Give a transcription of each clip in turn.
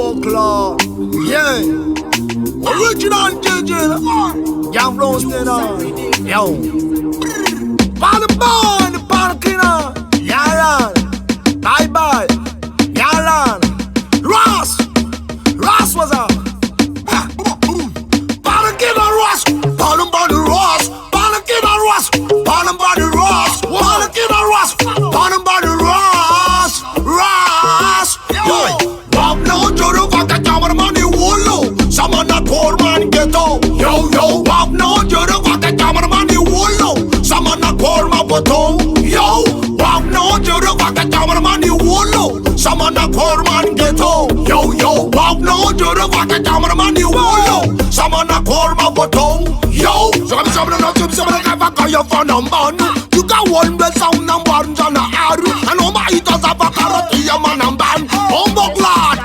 folklore. Yeah. Original JJ. Young Rose Yo. Mpanambany, Mpanakina. Yaran. Bye bye. Yaran. Ross. Ross was up. Mpanakina Ross. Mpanambany Ross. Mpanakina Ross. Mpanambany Ross. Mpanakina Ross. Mpanambany Ross. Ross. Yo. Wap no juru vaka jamar mani wolo. Samana korman ghetto. Yo yo. Wap no juru vaka jamar mani wolo. Samana korma boto. Yo. Wap no juru vaka jamar mani wolo. Samana korman ghetto. Yo yo. Wap no juru vaka jamar mani wolo. Samana korma boto. Yo. Samana kavaka yo mpanambany. You got one best sound number jana aru. Ano maita sa pakarati ya mpanambany. Ombok lad.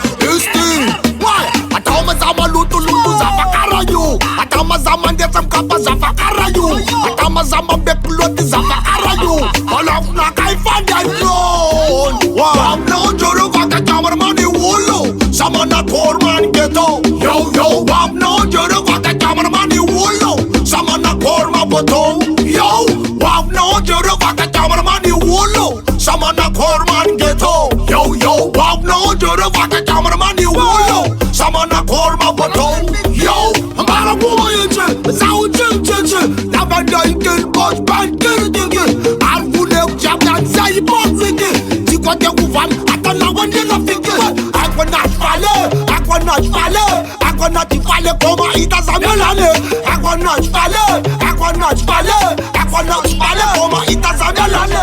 Atama lutu za fakarayu. Atama zama ndesam kapa za fakarayu. Atama zama bekuloti za fakarayu. Olaf na kaifanya yon. Wap no juru vaka jamar mani wolo. Samana korman ghetto. Yo yo. Wap no juru vaka jamar mani wolo. Samana korma boto. Yo. Wap no juru vaka jamar mani wolo. Samana korman ghetto. Yo yo. Wap no juru vaka jamar mani wolo. Samana korma boto. Yo. Mbara kumo yinche. Zawu chinche. Nabanda ikin bosh ban kiri. Arvune ujabdan zayi bozike. Tikote kuvan atana wende na fike. Akwana chfale koma ita zamelane. Akwana chfale koma ita zamelane.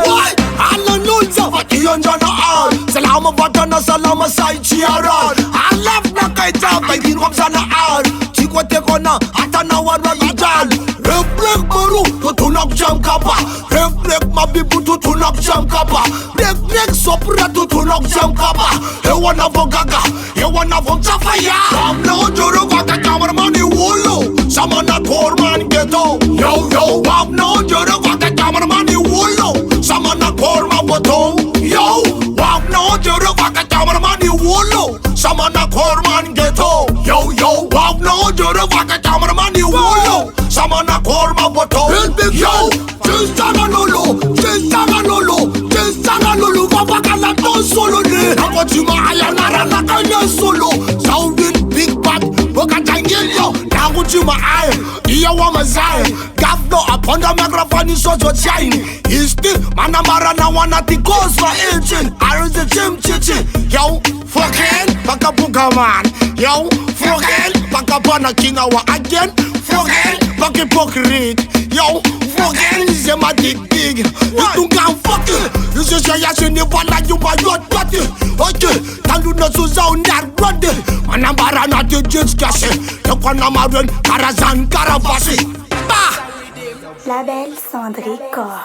Alla nunza iyonjana ar. Salama vatana salama sai chiaran. Alaf na kaita bagin komsana ar. Tikote kona atana wana najal. Reflek maru tutunak jam kapa. Reflek mabibu tutunak jam kapa. Reflek sopra tutunak jam kapa. Hewana vogaga, hewana vomchafaya. Wapno juru vaka jamar mani wolo. Samana korman ghetto. Yo yo. Wapno juru vaka jamar mani wolo. Samana korma boto. Yo. Wapno juru vaka jamar mani wolo. Samana korman ghetto. Yo yo. Wapno juru vaka jamar mani wolo. Samana korma boto. Yo. Jistanga lolo. Vavaka la ton solo ne. Nakotima ayanara na kanya solo. Sounding big bad. Boka jangilyo. Nakutima aye. Iya wamazai. GAFILO upon the microphone is so shine. He's still manamara na wana tikos for aging. Iron's the chim chichi. Yo. Fucking bakabuga man. Yo. Fucking bakabana kingawa again. Fucking bakipokrit. Yo. Fucking zema dig. You don't can fucking. You say you never like you by your body. Okay, then you know so sound that body. Manambara na the jits gasy. You wanna marry Karazan Karavasi. Label Sandrico.